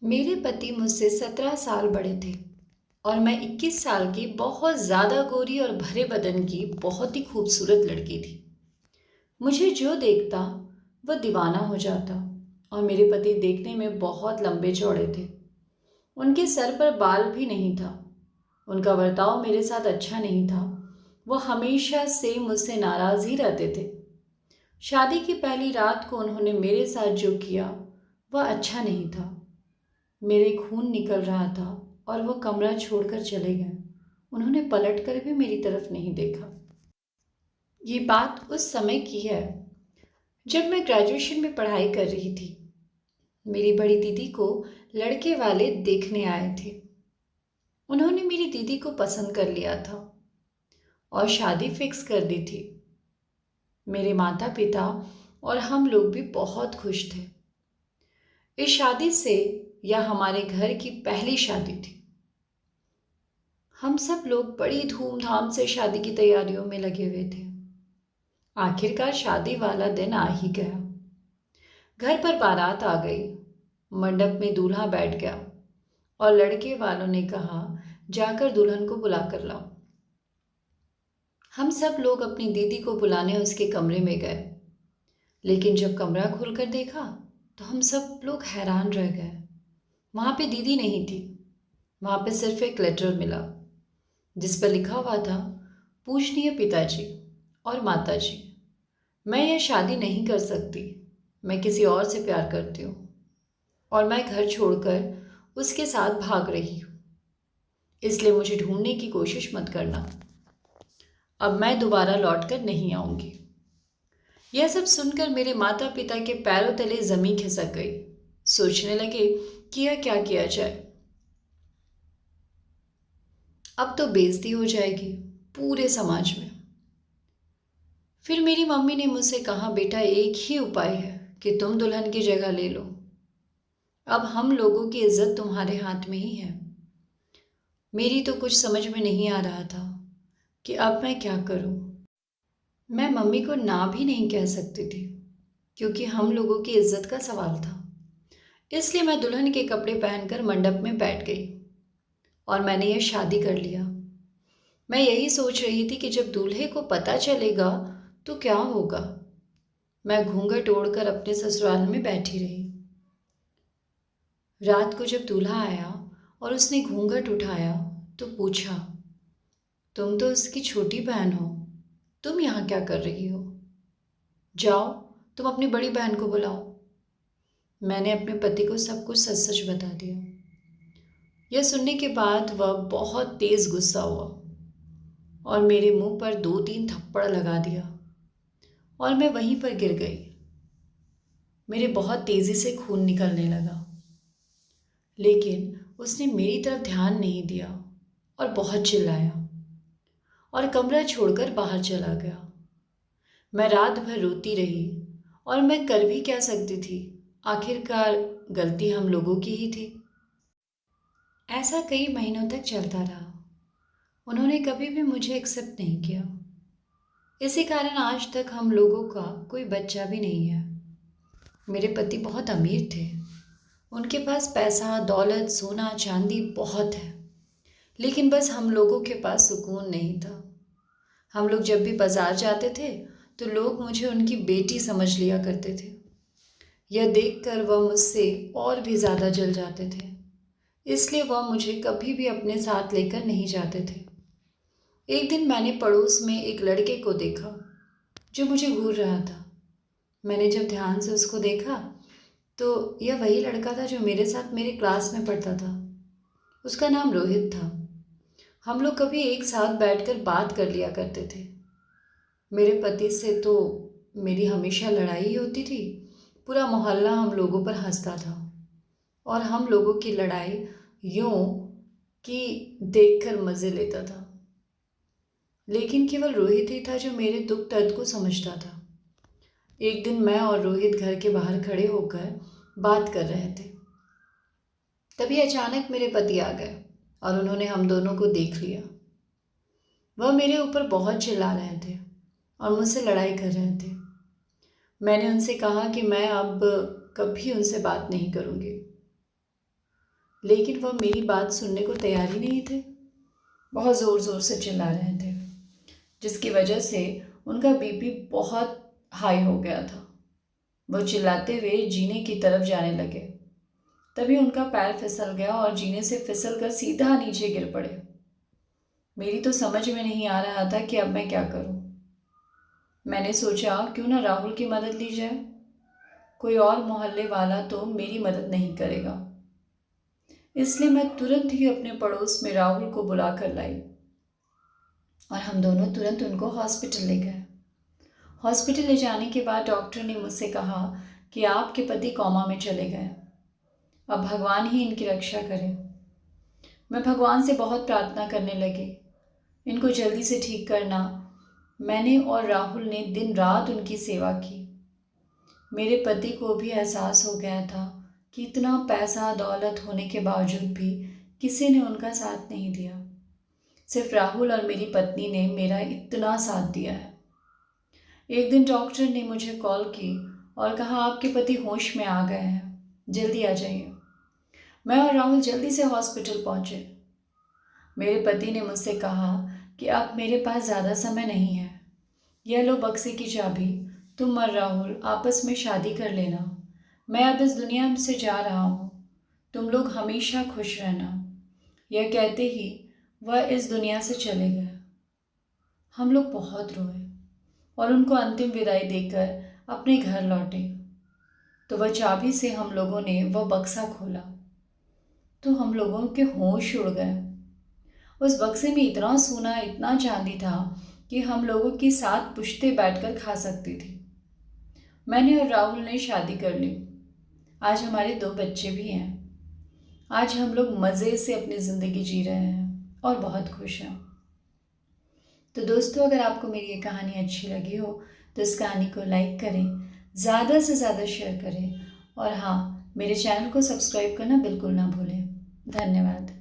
मेरे पति मुझसे 17 साल बड़े थे और मैं 21 साल की बहुत ज़्यादा गोरी और भरे बदन की बहुत ही खूबसूरत लड़की थी। मुझे जो देखता वह दीवाना हो जाता। और मेरे पति देखने में बहुत लंबे चौड़े थे। उनके सर पर बाल भी नहीं था। उनका बर्ताव मेरे साथ अच्छा नहीं था। वो हमेशा से मुझसे नाराज़ ही रहते थे। शादी की पहली रात को उन्होंने मेरे साथ जो किया वह अच्छा नहीं था। मेरे खून निकल रहा था और वो कमरा छोड़कर चले गए। उन्होंने पलटकर भी मेरी तरफ नहीं देखा। ये बात उस समय की है जब मैं ग्रेजुएशन में पढ़ाई कर रही थी। मेरी बड़ी दीदी को लड़के वाले देखने आए थे। उन्होंने मेरी दीदी को पसंद कर लिया था और शादी फिक्स कर दी थी। मेरे माता पिता और हम लोग भी बहुत खुश थे। इस शादी से यह हमारे घर की पहली शादी थी। हम सब लोग बड़ी धूमधाम से शादी की तैयारियों में लगे हुए थे। आखिरकार शादी वाला दिन आ ही गया। घर पर बारात आ गई। मंडप में दूल्हा बैठ गया और लड़के वालों ने कहा, जाकर दुल्हन को बुला कर लाओ। हम सब लोग अपनी दीदी को बुलाने उसके कमरे में गए। लेकिन जब कमरा खोलकर देखा तो हम सब लोग हैरान रह गए। वहां पे दीदी नहीं थी। वहां पे सिर्फ एक लेटर मिला जिस पर लिखा हुआ था, पूजनीय पिताजी और माताजी, मैं यह शादी नहीं कर सकती। मैं किसी और से प्यार करती हूँ और मैं घर छोड़कर उसके साथ भाग रही हूँ। इसलिए मुझे ढूंढने की कोशिश मत करना। अब मैं दोबारा लौट कर नहीं आऊंगी। यह सब सुनकर मेरे माता पिता के पैरों तले जमीन खिसक गई। सोचने लगे कि यह क्या किया जाए। अब तो बेइज्जती हो जाएगी पूरे समाज में। फिर मेरी मम्मी ने मुझसे कहा, बेटा एक ही उपाय है कि तुम दुल्हन की जगह ले लो। अब हम लोगों की इज्जत तुम्हारे हाथ में ही है। मेरी तो कुछ समझ में नहीं आ रहा था कि अब मैं क्या करूं। मैं मम्मी को ना भी नहीं कह सकती थी क्योंकि हम लोगों की इज्जत का सवाल था। इसलिए मैं दुल्हन के कपड़े पहनकर मंडप में बैठ गई और मैंने यह शादी कर लिया। मैं यही सोच रही थी कि जब दूल्हे को पता चलेगा तो क्या होगा। मैं घूंघट ओढ़कर अपने ससुराल में बैठी रही। रात को जब दूल्हा आया और उसने घूंघट उठाया तो पूछा, तुम तो उसकी छोटी बहन हो, तुम यहाँ क्या कर रही हो? जाओ, तुम अपनी बड़ी बहन को बुलाओ। मैंने अपने पति को सब कुछ सच सच बता दिया। यह सुनने के बाद वह बहुत तेज गुस्सा हुआ और मेरे मुंह पर 2-3 थप्पड़ लगा दिया और मैं वहीं पर गिर गई। मेरे बहुत तेजी से खून निकलने लगा, लेकिन उसने मेरी तरफ ध्यान नहीं दिया और बहुत चिल्लाया और कमरा छोड़कर बाहर चला गया। मैं रात भर रोती रही और मैं कर भी क्या सकती थी। आखिरकार गलती हम लोगों की ही थी। ऐसा कई महीनों तक चलता रहा। उन्होंने कभी भी मुझे एक्सेप्ट नहीं किया। इसी कारण आज तक हम लोगों का कोई बच्चा भी नहीं है। मेरे पति बहुत अमीर थे। उनके पास पैसा, दौलत, सोना, चांदी बहुत है। लेकिन बस हम लोगों के पास सुकून नहीं था। हम लोग जब भी बाजार जाते थे तो लोग मुझे उनकी बेटी समझ लिया करते थे। यह देखकर वह मुझसे और भी ज़्यादा जल जाते थे। इसलिए वह मुझे कभी भी अपने साथ लेकर नहीं जाते थे। एक दिन मैंने पड़ोस में एक लड़के को देखा जो मुझे घूर रहा था। मैंने जब ध्यान से उसको देखा तो यह वही लड़का था जो मेरे साथ मेरे क्लास में पढ़ता था। उसका नाम रोहित था। हम लोग कभी एक साथ बैठकर बात कर लिया करते थे। मेरे पति से तो मेरी हमेशा लड़ाई ही होती थी। पूरा मोहल्ला हम लोगों पर हंसता था और हम लोगों की लड़ाई यूं कि देखकर मज़े लेता था। लेकिन केवल रोहित ही था जो मेरे दुख दर्द को समझता था। एक दिन मैं और रोहित घर के बाहर खड़े होकर बात कर रहे थे। तभी अचानक मेरे पति आ गए और उन्होंने हम दोनों को देख लिया। वह मेरे ऊपर बहुत चिल्ला रहे थे और मुझसे लड़ाई कर रहे थे। मैंने उनसे कहा कि मैं अब कभी उनसे बात नहीं करूँगी। लेकिन वह मेरी बात सुनने को तैयार ही नहीं थे। बहुत ज़ोर ज़ोर से चिल्ला रहे थे, जिसकी वजह से उनका बीपी बहुत हाई हो गया था। वो चिल्लाते हुए जीने की तरफ जाने लगे। तभी उनका पैर फिसल गया और जीने से फिसल कर सीधा नीचे गिर पड़े। मेरी तो समझ में नहीं आ रहा था कि अब मैं क्या करूं। मैंने सोचा क्यों ना राहुल की मदद ली जाए। कोई और मोहल्ले वाला तो मेरी मदद नहीं करेगा। इसलिए मैं तुरंत ही अपने पड़ोस में राहुल को बुला कर लाई और हम दोनों तुरंत उनको हॉस्पिटल ले गए। हॉस्पिटल ले जाने के बाद डॉक्टर ने मुझसे कहा कि आपके पति कोमा में चले गए, अब भगवान ही इनकी रक्षा करे। मैं भगवान से बहुत प्रार्थना करने लगी, इनको जल्दी से ठीक करना। मैंने और राहुल ने दिन रात उनकी सेवा की। मेरे पति को भी एहसास हो गया था कि इतना पैसा दौलत होने के बावजूद भी किसी ने उनका साथ नहीं दिया। सिर्फ राहुल और मेरी पत्नी ने मेरा इतना साथ दिया है। एक दिन डॉक्टर ने मुझे कॉल की और कहा आपके पति होश में आ गए हैं, जल्दी आ जाइए। मैं और राहुल जल्दी से हॉस्पिटल पहुंचे। मेरे पति ने मुझसे कहा कि अब मेरे पास ज़्यादा समय नहीं है, यह लो बक्से की चाबी, तुम और राहुल आपस में शादी कर लेना। मैं अब इस दुनिया से जा रहा हूँ, तुम लोग हमेशा खुश रहना। यह कहते ही वह इस दुनिया से चले गए। हम लोग बहुत रोए और उनको अंतिम विदाई देकर अपने घर लौटे। तो वह चाबी से हम लोगों ने वह बक्सा खोला तो हम लोगों के होश उड़ गए। उस बक्से में इतना सोना इतना चांदी था कि हम लोगों की 7 पुश्तें बैठकर खा सकती थी। मैंने और राहुल ने शादी कर ली। आज हमारे 2 बच्चे भी हैं। आज हम लोग मज़े से अपनी ज़िंदगी जी रहे हैं और बहुत खुश हैं। तो दोस्तों, अगर आपको मेरी ये कहानी अच्छी लगी हो तो इस कहानी को लाइक करें, ज़्यादा से ज़्यादा शेयर करें और हाँ, मेरे चैनल को सब्सक्राइब करना बिल्कुल ना भूलें। धन्यवाद।